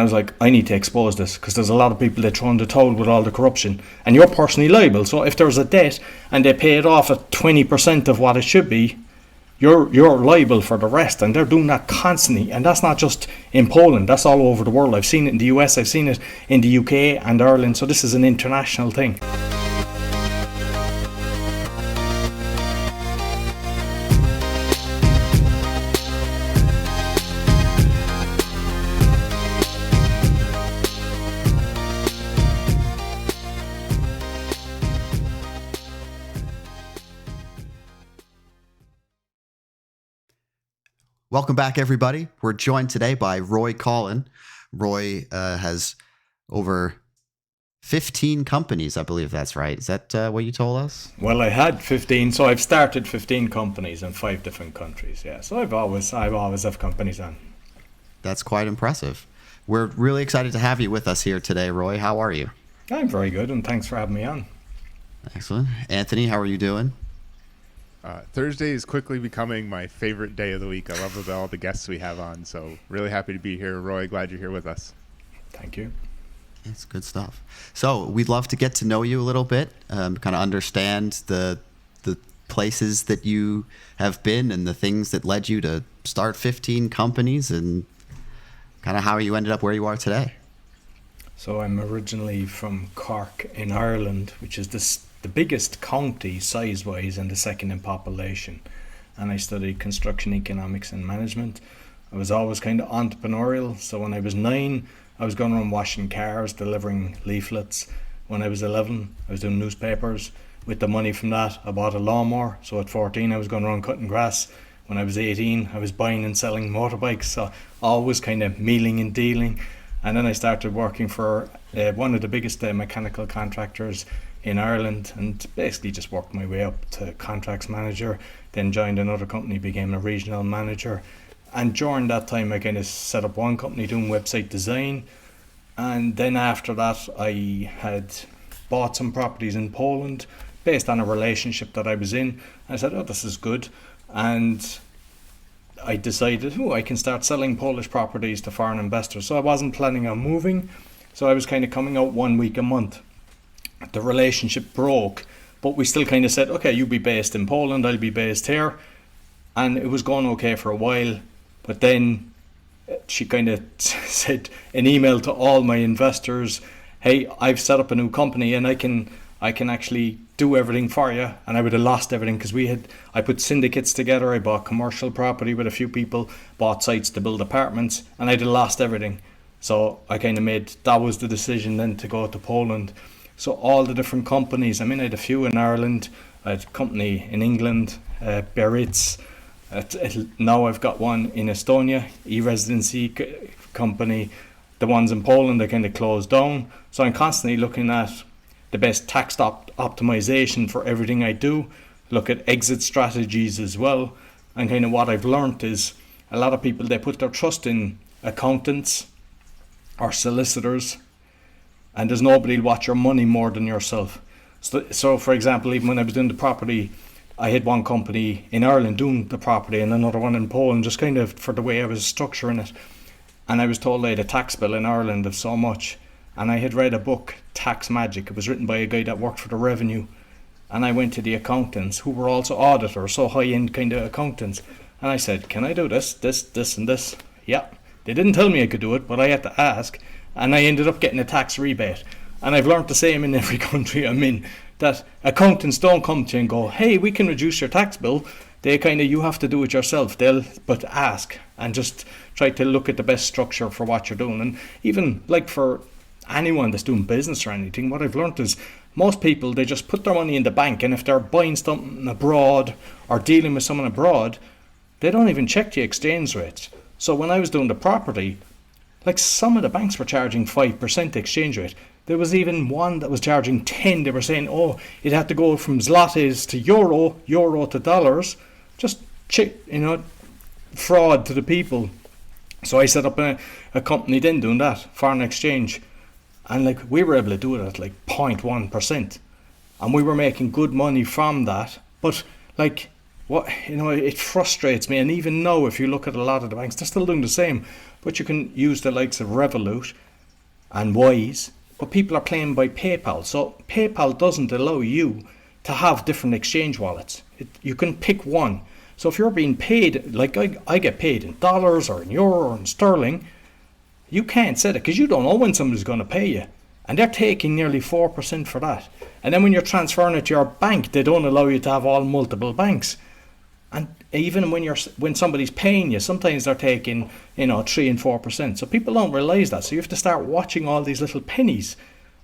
I was like, I need to expose this because there's a lot of people that throw in the towel with all the corruption, and you're personally liable. So if there's a debt and they pay it off at 20% of what it should be, you're liable for the rest. And they're doing that constantly, and that's not just in Poland, that's all over the world. I've seen it in the US, I've seen it in the UK and Ireland, so this is an international thing. Welcome back, everybody. We're joined today by Roy Coughlan. Roy has over 15 companies, I believe that's right. Is that what you told us? Well, I had 15, so I've started 15 companies in 5 different countries. Yeah, so I've always have companies on. That's quite impressive. We're really excited to have you with us here today, Roy. How are you? I'm very good, and thanks for having me on. Excellent. Anthony, how are you doing? Thursday is quickly becoming my favorite day of the week. I love all the guests we have on, so really happy to be here. Roy, glad you're here with us. Thank you. That's good stuff. So we'd love to get to know you a little bit, kind of understand the places that you have been and the things that led you to start 15 companies and kind of how you ended up where you are today. So I'm originally from Cork in Ireland, which is the biggest county size-wise and the second in population. And I studied construction economics and management. I was always kind of entrepreneurial. So when I was 9, I was going around washing cars, delivering leaflets. When I was 11, I was doing newspapers. With the money from that, I bought a lawnmower. So at 14, I was going around cutting grass. When I was 18, I was buying and selling motorbikes. So always kind of mealing and dealing. And then I started working for one of the biggest mechanical contractors in Ireland, and basically just worked my way up to contracts manager, then joined another company, became a regional manager. And during that time I kind of set up one company doing website design, and then after that I had bought some properties in Poland based on a relationship that I was in. I said, oh, this is good, and I decided, I can start selling Polish properties to foreign investors. So I wasn't planning on moving, so I was kind of coming out 1 week a month. The relationship broke, but we still kind of said, okay, you be based in Poland, I'll be based here. And it was going okay for a while, but then she kind of said an email to all my investors, hey, I've set up a new company and I can actually do everything for you. And I would have lost everything because I put syndicates together, I bought commercial property with a few people, bought sites to build apartments, and I'd have lost everything. So I kind of that was the decision then to go to Poland. So all the different companies, I had a few in Ireland, I had a company in England, Biarritz. Now I've got one in Estonia, e-residency company. The ones in Poland are kind of closed down. So I'm constantly looking at the best tax optimization for everything I do, look at exit strategies as well. And kind of what I've learned is a lot of people, they put their trust in accountants or solicitors, and there's nobody who'll watch your money more than yourself. So for example, even when I was doing the property, I had one company in Ireland doing the property and another one in Poland, just kind of for the way I was structuring it. And I was told I had a tax bill in Ireland of so much. And I had read a book, Tax Magic. It was written by a guy that worked for the revenue. And I went to the accountants, who were also auditors, so high-end kind of accountants. And I said, can I do this, and this? Yeah. They didn't tell me I could do it, but I had to ask. And I ended up getting a tax rebate. And I've learned the same in every country I'm in, that accountants don't come to you and go, hey, we can reduce your tax bill. They you have to do it yourself. But ask and just try to look at the best structure for what you're doing. And even like for anyone that's doing business or anything, what I've learned is most people, they just put their money in the bank, and if they're buying something abroad or dealing with someone abroad, they don't even check the exchange rates. So when I was doing the property, like some of the banks were charging 5% exchange rate. There was even one that was charging 10. They were saying, oh, it had to go from zlotys to euro to dollars. Just fraud to the people. So I set up a company then doing that, foreign exchange. And like we were able to do it at like 0.1%. And we were making good money from that. But like it frustrates me. And even now, if you look at a lot of the banks, they're still doing the same. But you can use the likes of Revolut and Wise, but people are playing by PayPal. So PayPal doesn't allow you to have different exchange wallets. You can pick one. So if you're being paid, like I get paid in dollars or in euro or in sterling, you can't set it because you don't know when somebody's going to pay you. And they're taking nearly 4% for that. And then when you're transferring it to your bank, they don't allow you to have all multiple banks. And even when somebody's paying you, sometimes they're taking 3 and 4%. So people don't realize that. So you have to start watching all these little pennies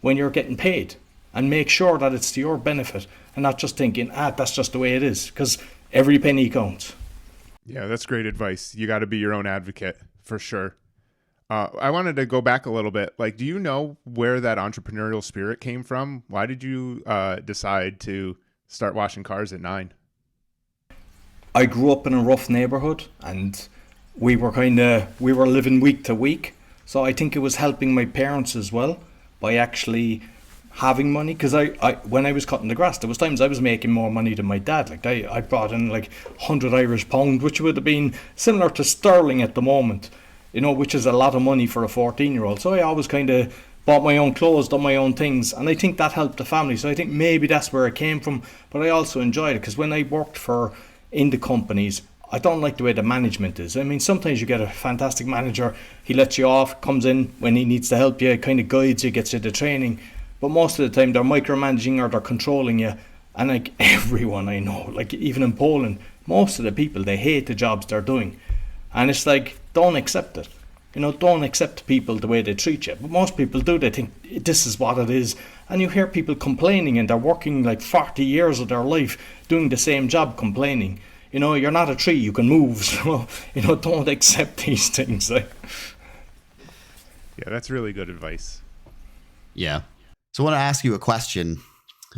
when you're getting paid, and make sure that it's to your benefit, and not just thinking, that's just the way it is, because every penny counts. Yeah, that's great advice. You got to be your own advocate for sure. I wanted to go back a little bit. Like, do you know where that entrepreneurial spirit came from? Why did you decide to start washing cars at 9? I grew up in a rough neighborhood, and we were living week to week. So I think it was helping my parents as well by actually having money. Because when I was cutting the grass, there was times I was making more money than my dad. Like I brought in like 100 Irish pound, which would have been similar to sterling at the moment, which is a lot of money for a 14-year-old. So I always kind of bought my own clothes, done my own things, and I think that helped the family. So I think maybe that's where it came from. But I also enjoyed it because when I worked in the companies, I don't like the way the management is. I mean, sometimes you get a fantastic manager, he lets you off, comes in when he needs to help you, kind of guides you, gets you the training. But most of the time they're micromanaging or they're controlling you. And like everyone I know, like even in Poland, most of the people, they hate the jobs they're doing. And it's like, don't accept it. Don't accept people the way they treat you. But most people do. They think this is what it is. And you hear people complaining, and they're working like 40 years of their life doing the same job, complaining. You're not a tree, you can move. So, don't accept these things. Yeah, that's really good advice. Yeah. So I want to ask you a question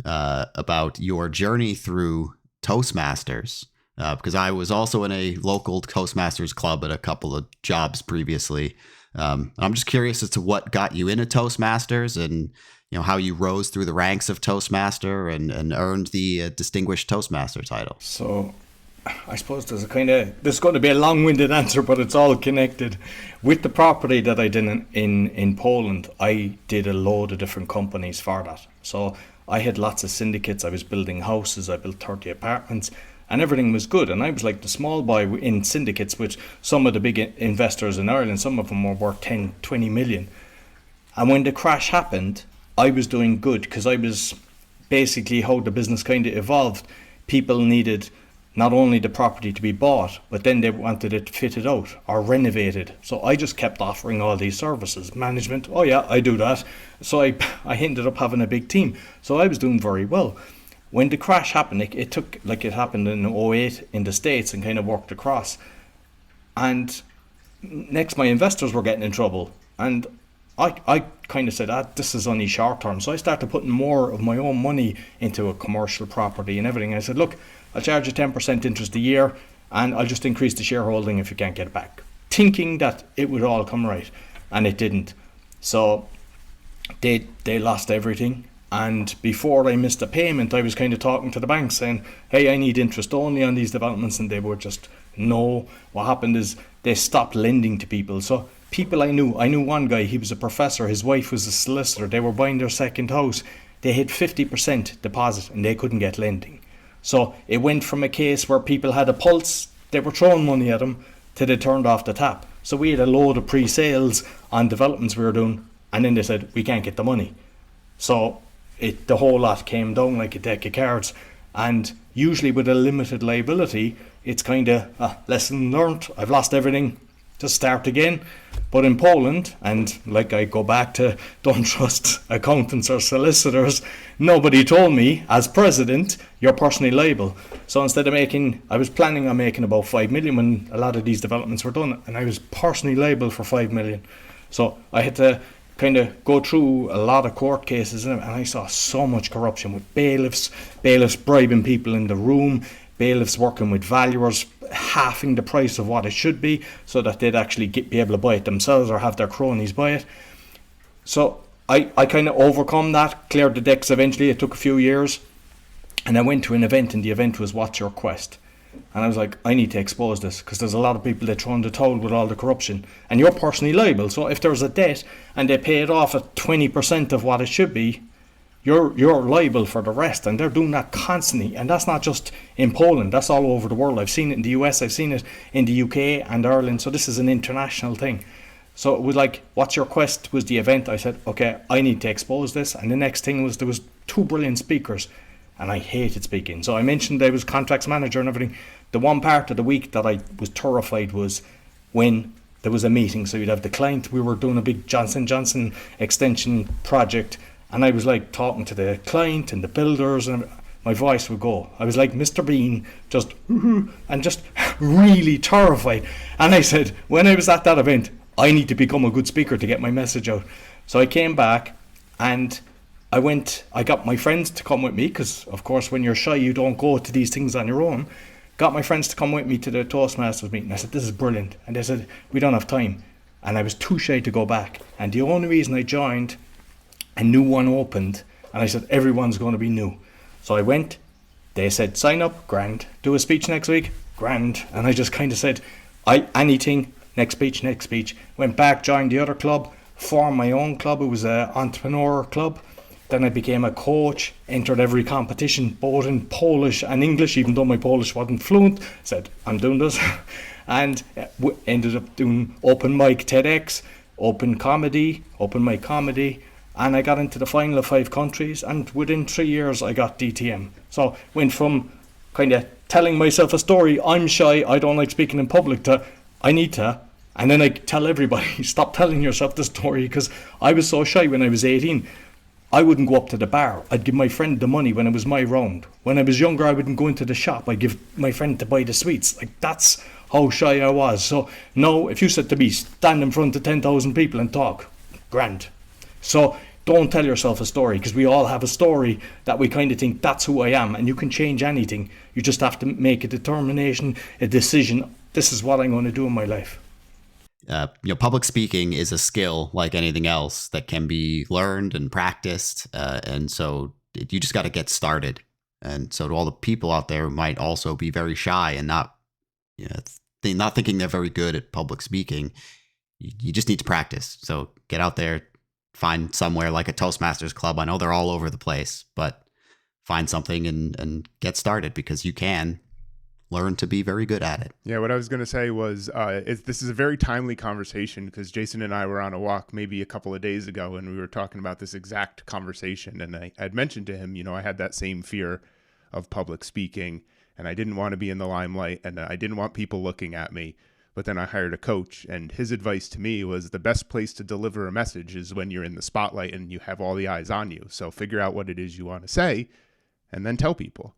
about your journey through Toastmasters. Because I was also in a local Toastmasters club at a couple of jobs previously. I'm just curious as to what got you into Toastmasters, and how you rose through the ranks of Toastmaster and earned the distinguished Toastmaster title. So I suppose there's going to be a long-winded answer, but it's all connected. With the property that I did in Poland, I did a load of different companies for that. So I had lots of syndicates. I was building houses. I built 30 apartments. And everything was good. And I was like the small boy in syndicates with some of the big investors in Ireland. Some of them were worth 10, 20 million. And when the crash happened, I was doing good because I was basically how the business kind of evolved. People needed not only the property to be bought, but then they wanted it fitted out or renovated. So I just kept offering all these services. Management, oh yeah, I do that. So I ended up having a big team. So I was doing very well. When the crash happened, it took, like it happened in 2008 in the States and kind of worked across. And next, my investors were getting in trouble. And I kind of said, this is only short term. So I started putting more of my own money into a commercial property and everything. I said, look, I'll charge you 10% interest a year, and I'll just increase the shareholding if you can't get it back. Thinking that it would all come right. And it didn't. So they lost everything. And before I missed a payment, I was kind of talking to the bank saying, hey, I need interest only on these developments. And they were just, no. What happened is they stopped lending to people. So people I knew one guy, he was a professor. His wife was a solicitor. They were buying their second house. They had 50% deposit and they couldn't get lending. So it went from a case where people had a pulse, they were throwing money at them, to they turned off the tap. So we had a load of pre-sales on developments we were doing. And then they said, we can't get the money. So the whole lot came down like a deck of cards. And usually with a limited liability, it's kind of lesson learned. I've lost everything, just start again. But in Poland, and like I go back to don't trust accountants or solicitors, nobody told me as president you're personally liable. So instead of I was planning on making about 5 million when a lot of these developments were done, and I was personally liable for 5 million. So I had to kind of go through a lot of court cases, and I saw so much corruption with bailiffs bribing people in the room, bailiffs working with valuers, halving the price of what it should be so that they'd actually be able to buy it themselves or have their cronies buy it. So I kind of overcome that, cleared the decks eventually. It took a few years, and I went to an event, and the event was What's Your Quest? And I was like, I need to expose this, because there's a lot of people that throw in the towel with all the corruption. And you're personally liable. So if there's a debt and they pay it off at 20% of what it should be, you're liable for the rest. And they're doing that constantly. And that's not just in Poland. That's all over the world. I've seen it in the US. I've seen it in the UK and Ireland. So this is an international thing. So it was like, what's your quest was the event. I said, okay, I need to expose this. And the next thing was, there was 2 brilliant speakers. And I hated speaking. So I mentioned I was contracts manager and everything. The one part of the week that I was terrified was when there was a meeting. So you'd have the client. We were doing a big Johnson Johnson extension project. And I was like talking to the client and the builders, and my voice would go. I was like Mr. Bean, just and just really terrified. And I said, when I was at that event, I need to become a good speaker to get my message out. So I came back and I got my friends to come with me, because of course when you're shy you don't go to these things on your own. Got my friends to come with me to the Toastmasters meeting. I said, this is brilliant. And they said, we don't have time. And I was too shy to go back. And the only reason I joined, a new one opened, and I said, everyone's going to be new. So I went. They said, sign up, grand. Do a speech next week, grand. And I just kind of said, anything, next speech. Went back, joined the other club, formed my own club. It was an entrepreneur club. Then I became a coach, entered every competition, both in Polish and English, even though my Polish wasn't fluent. Said, I'm doing this. And ended up doing open mic TEDx, open mic comedy. And I got into the final of 5 countries. And within 3 years, I got DTM. So went from kind of telling myself a story, I'm shy, I don't like speaking in public, to I need to. And then I tell everybody, stop telling yourself the story, because I was so shy when I was 18. I wouldn't go up to the bar. I'd give my friend the money when it was my round. When I was younger, I wouldn't go into the shop. I'd give my friend to buy the sweets. Like, that's how shy I was. So now, if you said to me, stand in front of 10,000 people and talk, grand. So don't tell yourself a story, because we all have a story that we kind of think that's who I am, and you can change anything. You just have to make a determination, a decision. This is what I'm going to do in my life. Public speaking is a skill like anything else that can be learned and practiced. And so you just got to get started. And so to all the people out there who might also be very shy and not thinking they're very good at public speaking, you just need to practice. So get out there, find somewhere like a Toastmasters club. I know they're all over the place, but find something and get started, because you can learn to be very good at it. Yeah, what I was going to say was this is a very timely conversation, because Jason and I were on a walk maybe a couple of days ago, and we were talking about this exact conversation. And I had mentioned to him, I had that same fear of public speaking, and I didn't want to be in the limelight, and I didn't want people looking at me. But then I hired a coach, and his advice to me was the best place to deliver a message is when you're in the spotlight and you have all the eyes on you. So figure out what it is you want to say and then tell people.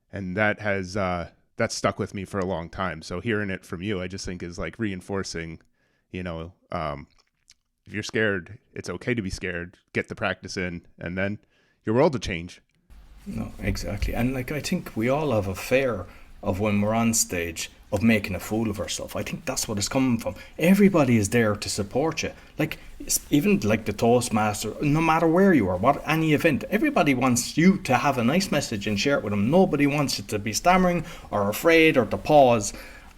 And that has that's stuck with me for a long time. So hearing it from you, I just think is like reinforcing, if you're scared, it's okay to be scared, get the practice in, and then your world will change. No, exactly. And I think we all have a fear of when we're on stage of making a fool of ourselves. I think that's what it's coming from. Everybody is there to support you. Even like the Toastmaster, no matter where you are, any event, everybody wants you to have a nice message and share it with them. Nobody wants you to be stammering or afraid or to pause.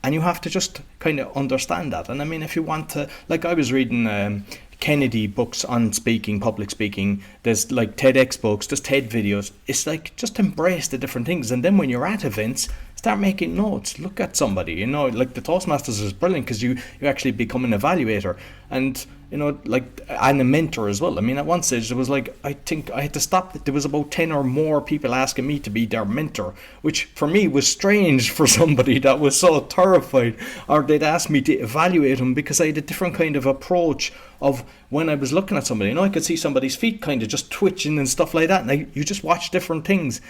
And you have to just kind of understand that. And I mean, if you want to, I was reading Kennedy books on speaking, public speaking. There's TEDx books, there's TED videos. It's just embrace the different things. And then when you're at events, start making notes. Look at somebody, the Toastmasters is brilliant, because you actually become an evaluator and, and a mentor as well. I mean, at one stage there was I think I had to stop. There was about 10 or more people asking me to be their mentor, which for me was strange for somebody that was so terrified, or they'd ask me to evaluate them, because I had a different kind of approach of when I was looking at somebody. I could see somebody's feet kind of just twitching and stuff like that, and you just watch different things.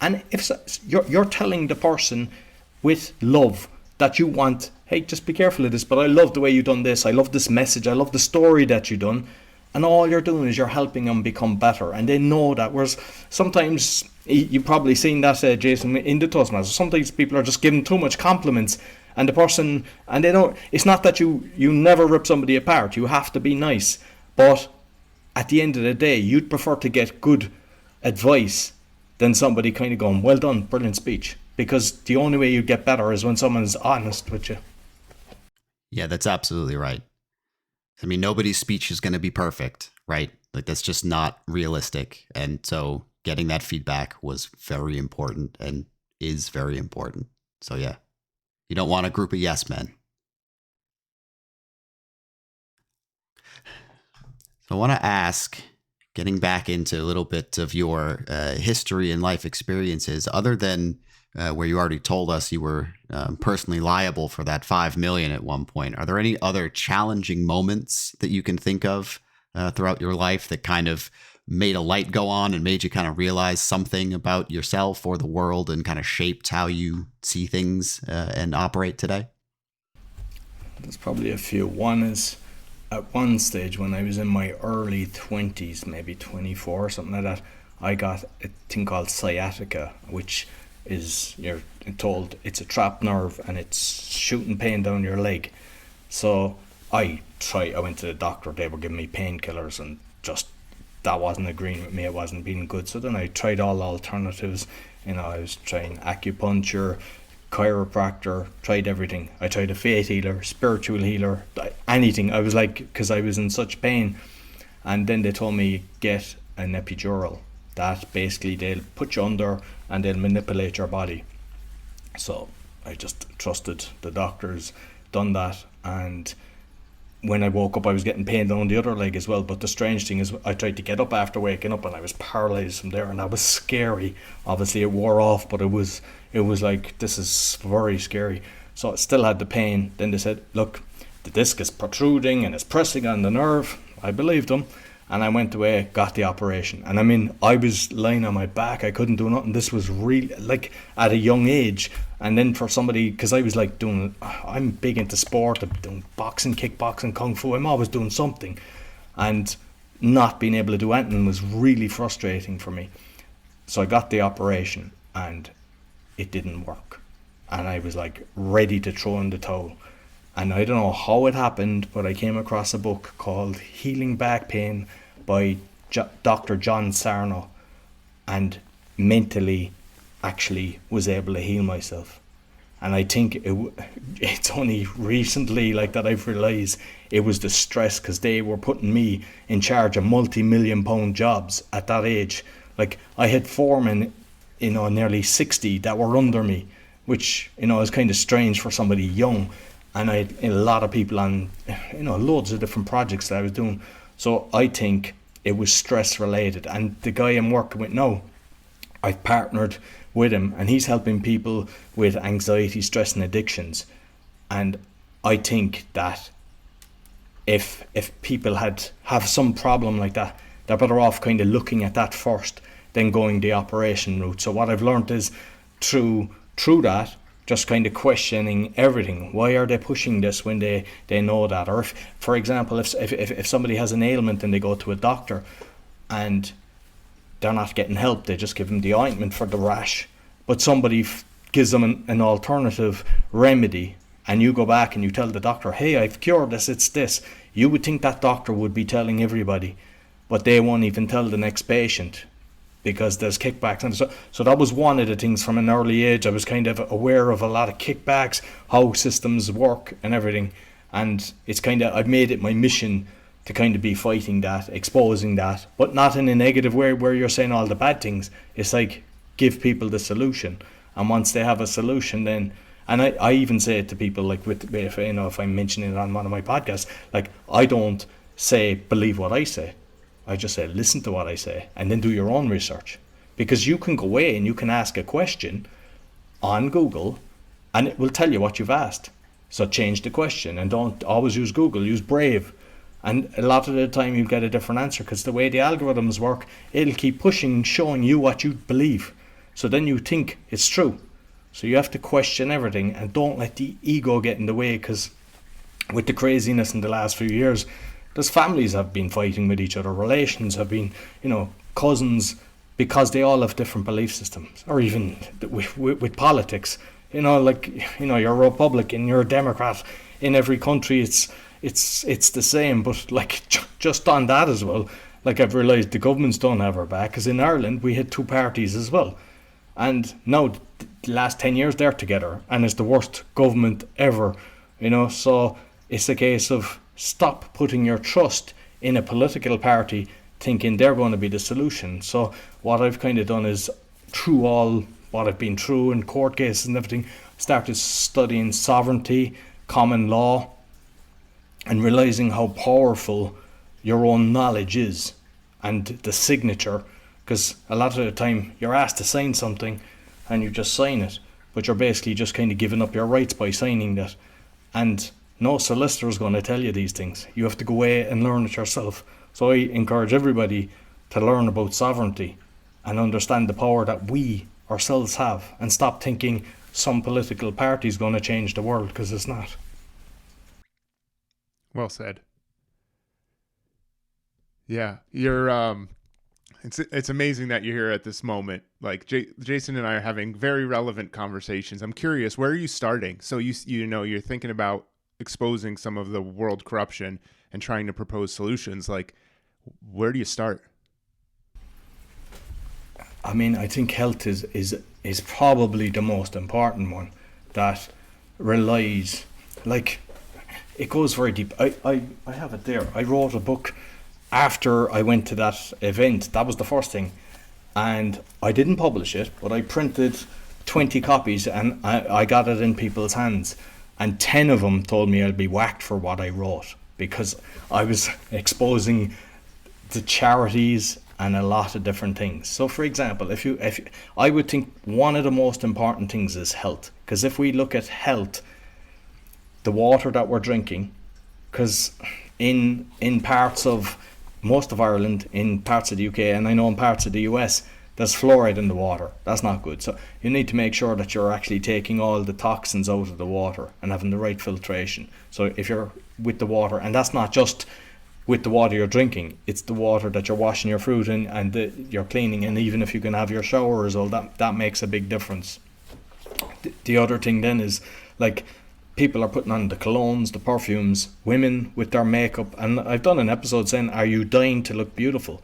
And if you're telling the person with love that you want, hey, just be careful of this, but I love the way you've done this, I love this message, I love the story that you've done, and all you're doing is you're helping them become better, and they know that. Whereas sometimes, you've probably seen that, Jason, in the Toastmasters, sometimes people are just giving too much compliments, and the person, and they don't, it's not that you never rip somebody apart, you have to be nice, but at the end of the day, you'd prefer to get good advice than somebody kind of going, well done, brilliant speech. because the only way you get better is when someone's honest with you. Yeah, that's absolutely right. I mean, nobody's speech is going to be perfect, right? Like, that's just not realistic. And so getting that feedback was very important and is very important. So, yeah, you don't want a group of yes men. So I want to ask, getting back into a little bit of your history and life experiences, other than where you already told us you were personally liable for that 5 million at one point, are there any other challenging moments that you can think of throughout your life that kind of made a light go on and made you kind of realize something about yourself or the world and kind of shaped how you see things and operate today? There's probably a few. One is, at one stage when I was in my early 20s, maybe 24 or something like that, I got a thing called sciatica, which is, you're told it's a trapped nerve and it's shooting pain down your leg. So I went to the doctor, they were giving me painkillers, and just that wasn't agreeing with me, it wasn't being good. So then I tried all alternatives. I was trying acupuncture, chiropractor, tried everything. I tried a faith healer, spiritual healer, anything. I was like, because I was in such pain. And then they told me, get an epidural. That basically they'll put you under and they'll manipulate your body. So I just trusted the doctors, done that, and when I woke up I was getting pain down the other leg as well. But the strange thing is, I tried to get up after waking up and I was paralyzed from there, and that was scary. Obviously it wore off, but it was like, this is very scary. So I still had the pain. Then they said, look, the disc is protruding and it's pressing on the nerve. I believed them, and I went away, got the operation. And I mean, I was lying on my back, I couldn't do nothing. This was really, like, at a young age. And then for somebody, because I was like I'm big into sport, I'm doing boxing, kickboxing, kung fu, I'm always doing something. And not being able to do anything was really frustrating for me. So I got the operation and it didn't work. And I was like ready to throw in the towel. And I don't know how it happened, but I came across a book called Healing Back Pain by Dr. John Sarno, and mentally actually was able to heal myself. And I think it's only recently like that I've realised it was the stress, because they were putting me in charge of multi-million-pound jobs at that age. Like, I had foremen, nearly 60 that were under me, which, is kind of strange for somebody young. And I had a lot of people on, loads of different projects that I was doing. So I think it was stress related. And the guy I'm working with now, I've partnered with him, and he's helping people with anxiety, stress and addictions. And I think that if people have some problem like that, they're better off kind of looking at that first than going the operation route. So what I've learned is through that, just kind of questioning everything. Why are they pushing this when they know that? Or if, for example, if somebody has an ailment and they go to a doctor and they're not getting help, they just give them the ointment for the rash, but somebody gives them an alternative remedy, and you go back and you tell the doctor, hey, I've cured this, it's this. You would think that doctor would be telling everybody, but they won't even tell the next patient, because there's kickbacks. And so that was one of the things from an early age. I was kind of aware of a lot of kickbacks, how systems work and everything. And it's kind of, I've made it my mission to kind of be fighting that, exposing that, but not in a negative way where you're saying all the bad things. It's like, give people the solution. And once they have a solution, then, and I even say it to people, like, if I'm mentioning it on one of my podcasts, like, I don't say, believe what I say. I just say, listen to what I say, and then do your own research. Because you can go away and you can ask a question on Google and it will tell you what you've asked. So change the question, and don't always use Google, use Brave. And a lot of the time you'll get a different answer, because the way the algorithms work, it'll keep pushing, showing you what you believe. So then you think it's true. So you have to question everything, and don't let the ego get in the way, because with the craziness in the last few years, there's families have been fighting with each other, relations have been, cousins, because they all have different belief systems. Or even with politics, you're a Republican, you're a Democrat. In every country it's the same. But like, just on that as well, like, I've realised the governments don't have our back, because in Ireland we had two parties as well. And now the last 10 years they're together, and it's the worst government ever, so it's a case of stop putting your trust in a political party thinking they're going to be the solution. So what I've kind of done is, through all what I've been through in court cases and everything, started studying sovereignty, common law, and realizing how powerful your own knowledge is and the signature. Because a lot of the time you're asked to sign something and you just sign it, but you're basically just kind of giving up your rights by signing that. And no solicitor is going to tell you these things. You have to go away and learn it yourself. So I encourage everybody to learn about sovereignty and understand the power that we ourselves have, and stop thinking some political party is going to change the world, because it's not. Well said. Yeah, you're it's amazing that you're here at this moment. Like Jason and I are having very relevant conversations. I'm curious, where are you starting? So you're thinking about exposing some of the world corruption and trying to propose solutions. Like, where do you start? I mean, I think health is probably the most important one, that relies, like, it goes very deep. I have it there. I wrote a book after I went to that event. That was the first thing. And I didn't publish it, but I printed 20 copies and I got it in people's hands. And 10 of them told me I'd be whacked for what I wrote, because I was exposing the charities and a lot of different things. So for example, if I would think one of the most important things is health. Because if we look at health, the water that we're drinking, because in parts of most of Ireland, in parts of the UK, and I know in parts of the US, there's fluoride in the water. That's not good. So you need to make sure that you're actually taking all the toxins out of the water and having the right filtration. So if you're with the water, and that's not just with the water you're drinking, it's the water that you're washing your fruit in and you're cleaning, and even if you can have your shower as well, that makes a big difference. The other thing then is, like, people are putting on the colognes, the perfumes, women with their makeup, and I've done an episode saying, are you dying to look beautiful?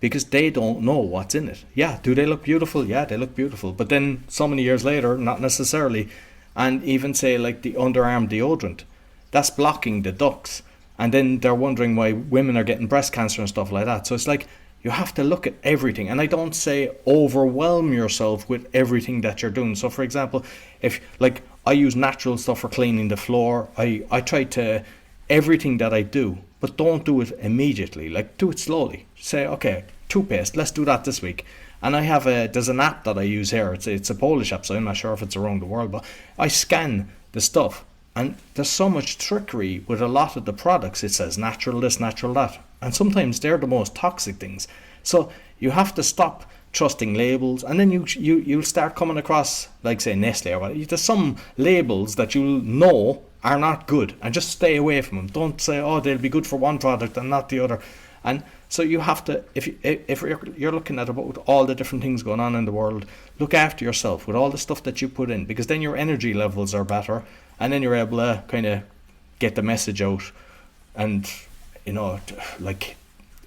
Because they don't know what's in it. Yeah, do they look beautiful? Yeah, they look beautiful. But then so many years later, not necessarily. And even say like the underarm deodorant, that's blocking the ducts. And then they're wondering why women are getting breast cancer and stuff like that. So it's like, you have to look at everything. And I don't say overwhelm yourself with everything that you're doing. So for example, if like I use natural stuff for cleaning the floor, I try to, everything that I do, but don't do it immediately. Like, do it slowly. Say, okay, toothpaste, let's do that this week. And there's an app that I use here. It's a Polish app, so I'm not sure if it's around the world, but I scan the stuff. And there's so much trickery with a lot of the products. It says natural this, natural that. And sometimes they're the most toxic things. So you have to stop trusting labels, and then you'll start coming across, like say Nestle or whatever. There's some labels that you'll know are not good, and just stay away from them. Don't say, oh, they'll be good for one product and not the other. And so you have to, if you're looking at about all the different things going on in the world, look after yourself with all the stuff that you put in, because then your energy levels are better, and then you're able to kind of get the message out. And like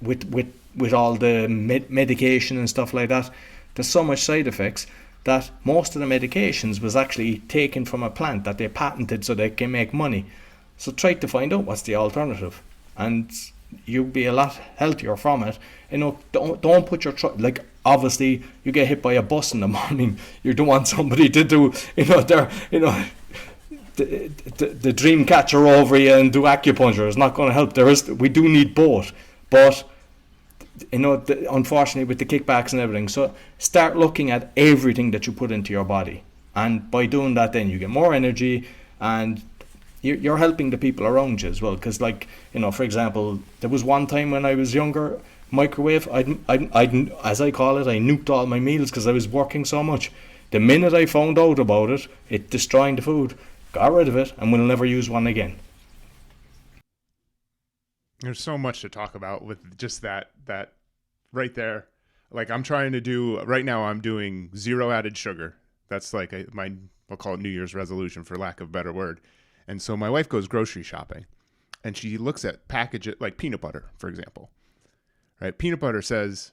with all the medication and stuff like that, there's so much side effects that most of the medications was actually taken from a plant that they patented so they can make money. So try to find out what's the alternative, and you'll be a lot healthier from it. Don't put your like, obviously you get hit by a bus in the morning, you don't want somebody to do the dream catcher over you and do acupuncture. It's not going to help. We do need both, but unfortunately with the kickbacks and everything. So start looking at everything that you put into your body, and by doing that, then you get more energy, and you're helping the people around you as well. Because for example, there was one time when I was younger, microwave, I'd as I call it, I nuked all my meals because I was working so much. The minute I found out about it destroying the food, got rid of it, and will never use one again. There's so much to talk about with just that right there. Like, I'm trying to do right now, I'm doing 0 added sugar. That's like we'll call it New Year's resolution, for lack of a better word. And so my wife goes grocery shopping, and she looks at packages like peanut butter, for example. Right? Peanut butter says,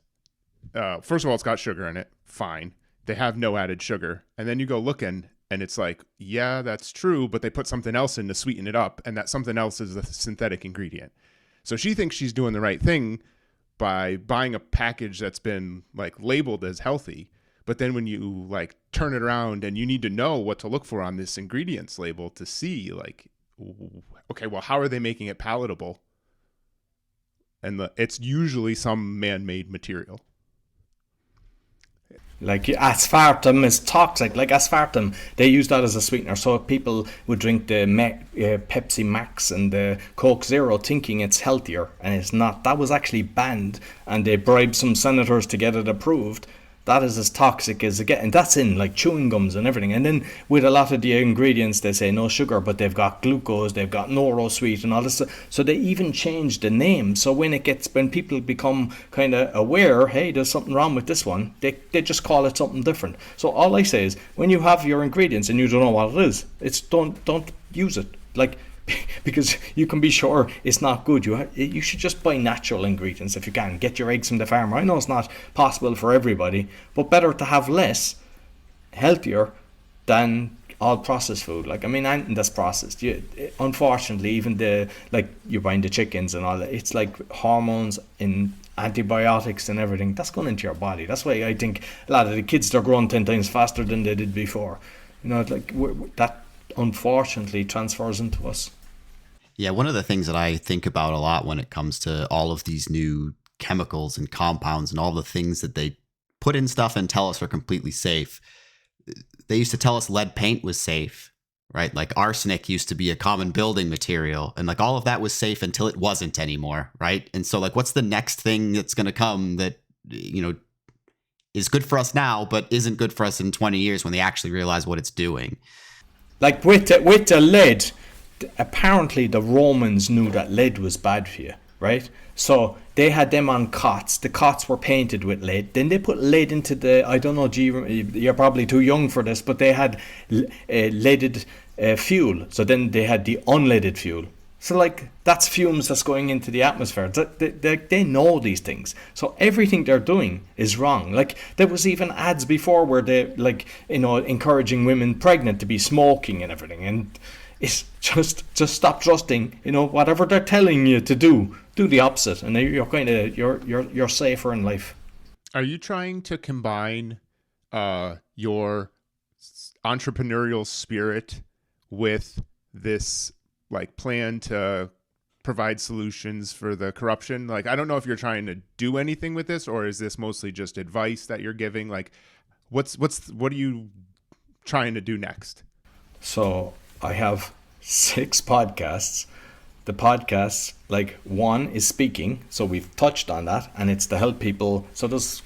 first of all, it's got sugar in it. Fine. they have no added sugar. And then you go looking and it's like, yeah, that's true, but they put something else in to sweeten it up, and that something else is a synthetic ingredient. So she thinks she's doing the right thing by buying a package that's been like labeled as healthy. But then when you like turn it around and you need to know what to look for on this ingredients label to see like, okay, well, how are they making it palatable? And it's usually some man-made material. Like aspartame is toxic. Like aspartame, they use that as a sweetener. So people would drink the Pepsi Max and the Coke Zero thinking it's healthier, and it's not. That was actually banned, and they bribed some senators to get it approved. That is as toxic as it gets, and that's in like chewing gums and everything. And then with a lot of the ingredients, they say no sugar, but they've got glucose, they've got NoroSweet and all this stuff. So they even changed the name. So when people become kind of aware, hey, there's something wrong with this one, they just call it something different. So all I say is, when you have your ingredients and you don't know what it is, it's don't use it. Like, because you can be sure it's not good. You should just buy natural ingredients if you can. Get your eggs from the farmer. I know it's not possible for everybody, but better to have less, healthier, than all processed food. Like, I mean, anything that's processed. Unfortunately, even you're buying the chickens and all that, it's like hormones and antibiotics and everything. That's going into your body. That's why I think a lot of the kids, they're growing 10 times faster than they did before. You know, like that unfortunately transfers into us. Yeah, one of the things that I think about a lot when it comes to all of these new chemicals and compounds and all the things that they put in stuff and tell us are completely safe. They used to tell us lead paint was safe, right? Like arsenic used to be a common building material, and like all of that was safe until it wasn't anymore, right? And so like, what's the next thing that's going to come that, you know, is good for us now, but isn't good for us in 20 years when they actually realize what it's doing? Like with the lead, apparently the Romans knew that lead was bad for you, right? So they had them on cots. The cots were painted with lead. Then they put lead into the, I don't know, you're probably too young for this, but they had leaded fuel. So then they had the unleaded fuel. So like, that's fumes that's going into the atmosphere. They know these things. So everything they're doing is wrong. Like, there was even ads before where they, like, you know, encouraging women pregnant to be smoking and everything. And it's just stop trusting, you know, whatever they're telling you to do the opposite, and you're kind of you're safer in life. Are you trying to combine your entrepreneurial spirit with this like plan to provide solutions for the corruption? Like, I don't know if you're trying to do anything with this, or is this mostly just advice that you're giving? Like, what are you trying to do next? So I have 6 podcasts. The podcasts, like, one is speaking, so we've touched on that, and it's to help people. So there's,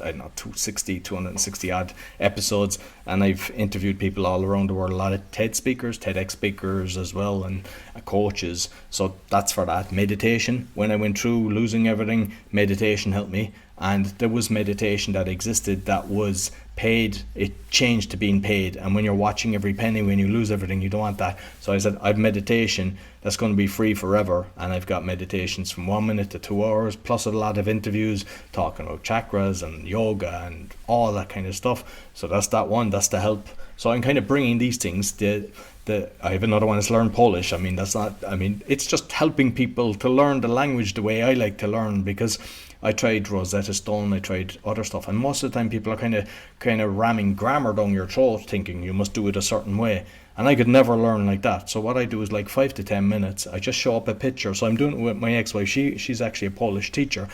I don't know, 260 odd episodes, and I've interviewed people all around the world, a lot of TED speakers, TEDx speakers as well, and coaches. So that's for that. Meditation, when I went through losing everything, meditation helped me. And there was meditation that existed that was paid. It changed to being paid, and when you're watching every penny, when you lose everything, you don't want that. So I said, I've meditation that's going to be free forever, and I've got meditations from 1 minute to 2 hours, plus a lot of interviews talking about chakras and yoga and all that kind of stuff. So that's that one, that's the help. So I'm kind of bringing these things. I have another one that's learn Polish. It's just helping people to learn the language the way I like to learn, because I tried Rosetta Stone, I tried other stuff, and most of the time people are kind of ramming grammar down your throat, thinking you must do it a certain way, and I could never learn like that. So what I do is, like, 5 to 10 minutes, I just show up a picture. So I'm doing it with my ex-wife. She's actually a Polish teacher.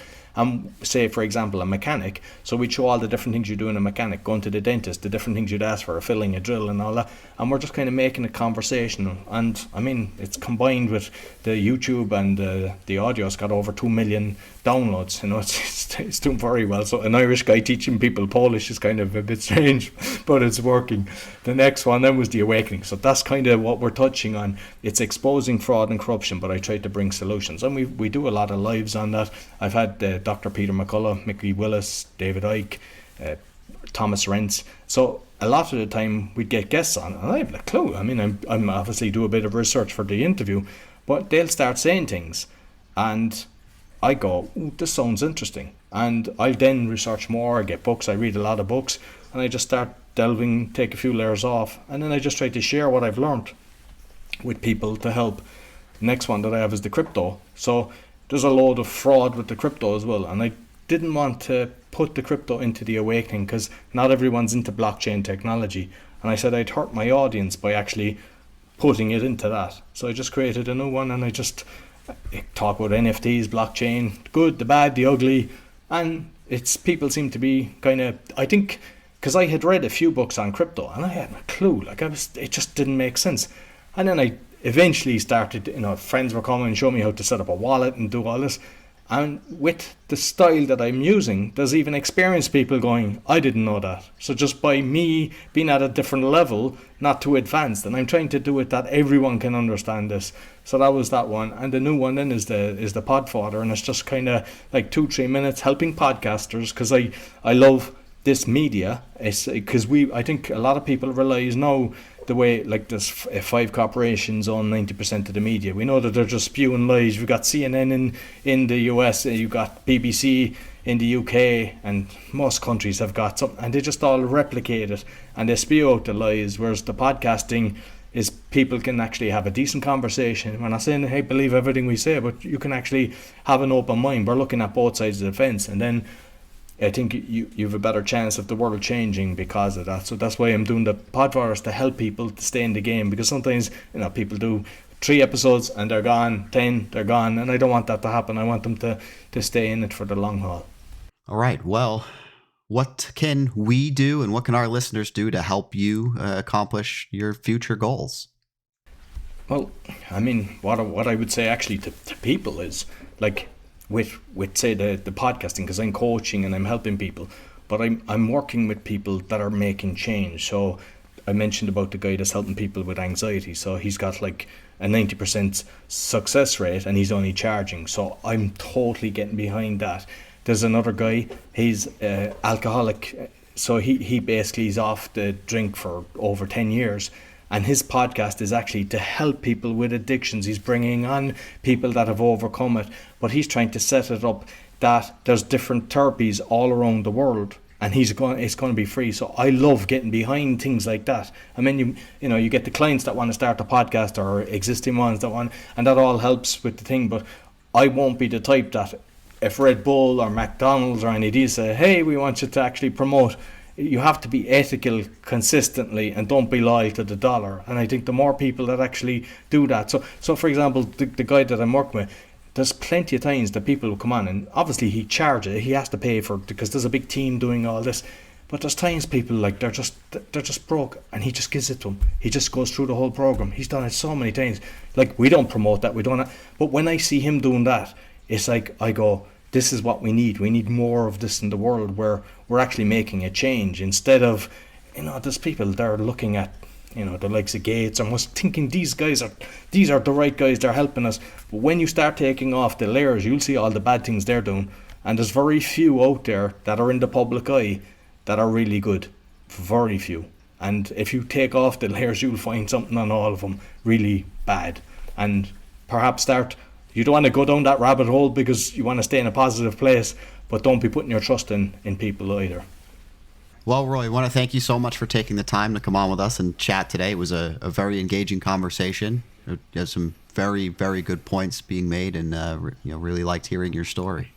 Say, for example, a mechanic. So we'd show all the different things you do in a mechanic, going to the dentist, the different things you'd ask for, a filling, a drill and all that. And we're just kind of making a conversation. And I mean, it's combined with the YouTube, and the audio's got over 2 million downloads. You know, it's doing very well. So an Irish guy teaching people Polish is kind of a bit strange, but it's working. The next one then was the awakening. So that's kind of what we're touching on. It's exposing fraud and corruption, but I tried to bring solutions. And we do a lot of lives on that. I've had Dr. Peter McCullough, Mickey Willis, David Icke, Thomas Rentz. So a lot of the time we'd get guests on, and I have no clue. I mean, I'm obviously do a bit of research for the interview, but they'll start saying things, and I go, ooh, this sounds interesting. And I then research more, I get books, I read a lot of books, and I just start delving, take a few layers off, and then I just try to share what I've learned with people to help. Next one that I have is the crypto. So there's a load of fraud with the crypto as well, and I didn't want to put the crypto into the awakening because not everyone's into blockchain technology, and I said I'd hurt my audience by actually putting it into that. So I just created a new one, and I just talk about NFTs, blockchain, the good, the bad, the ugly, and it's people seem to be kind of, I think, because I had read a few books on crypto and I had no clue, it just didn't make sense. And then I eventually started, friends were coming and showing me how to set up a wallet and do all this. And with the style that I'm using, there's even experienced people going, I didn't know that. So just by me being at a different level, not too advanced, and I'm trying to do it that everyone can understand this. So that was that one. And the new one then is the pod fodder, and it's just kind of like 2-3 minutes helping podcasters, because I love this media. It's because I think a lot of people realize now the way, like, there's 5 corporations own 90% of the media. We know that they're just spewing lies. We've got CNN in the US, you've got BBC in the UK, and most countries have got something, and they just all replicate it and they spew out the lies. Whereas the podcasting is people can actually have a decent conversation. We're not saying, hey, believe everything we say, but you can actually have an open mind. We're looking at both sides of the fence, and then I think you have a better chance of the world changing because of that. So that's why I'm doing the podcasts, to help people to stay in the game, because sometimes people do 3 episodes and they're gone, 10 they're gone, and I don't want that to happen. I want them to stay in it for the long haul. All right. Well, what can we do and what can our listeners do to help you accomplish your future goals? Well, I mean, what I would say actually to people is, like, with say the podcasting, because I'm coaching and I'm helping people, but I'm working with people that are making change. So I mentioned about the guy that's helping people with anxiety. So he's got like a 90% success rate and he's only charging. So I'm totally getting behind that. There's another guy, he's alcoholic. So he basically is off the drink for over 10 years. And his podcast is actually to help people with addictions. He's bringing on people that have overcome it, but he's trying to set it up that there's different therapies all around the world, and it's going to be free. So I love getting behind things like that. I mean, you get the clients that want to start a podcast, or existing ones that want, and that all helps with the thing. But I won't be the type that if Red Bull or McDonald's or any of these say, hey, we want you to actually promote. You have to be ethical consistently and don't be loyal to the dollar. And I think the more people that actually do that. So for example, the guy that I'm working with, there's plenty of times that people will come on, and obviously he charges, he has to pay for it because there's a big team doing all this. But there's times people, like, they're just broke, and he just gives it to them. He just goes through the whole program. He's done it so many times. Like, we don't promote that, we don't. But when I see him doing that, it's like I go, this is what we need. We need more of this in the world, where we're actually making a change, instead of, there's people they're looking at, the likes of Gates, and was thinking these are the right guys, they're helping us. But when you start taking off the layers, you'll see all the bad things they're doing. And there's very few out there that are in the public eye that are really good. Very few. And if you take off the layers, you'll find something on all of them really bad. And perhaps you don't want to go down that rabbit hole because you want to stay in a positive place, but don't be putting your trust in people either. Well, Roy, I want to thank you so much for taking the time to come on with us and chat today. It was a very engaging conversation. There's some very, very good points being made, and really liked hearing your story.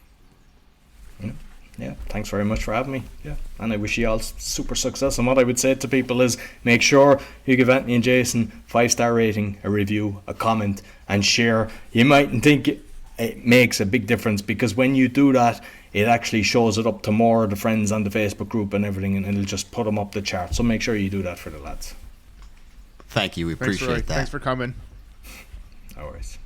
Yeah, thanks very much for having me. Yeah, and I wish you all super success. And what I would say to people is, make sure you give Anthony and Jason 5-star rating, a review, a comment, and share. You mightn't think it makes a big difference, because when you do that, it actually shows it up to more of the friends on the Facebook group and everything, and it'll just put them up the chart. So make sure you do that for the lads. Thank you. We appreciate that. Thanks for coming. No worries.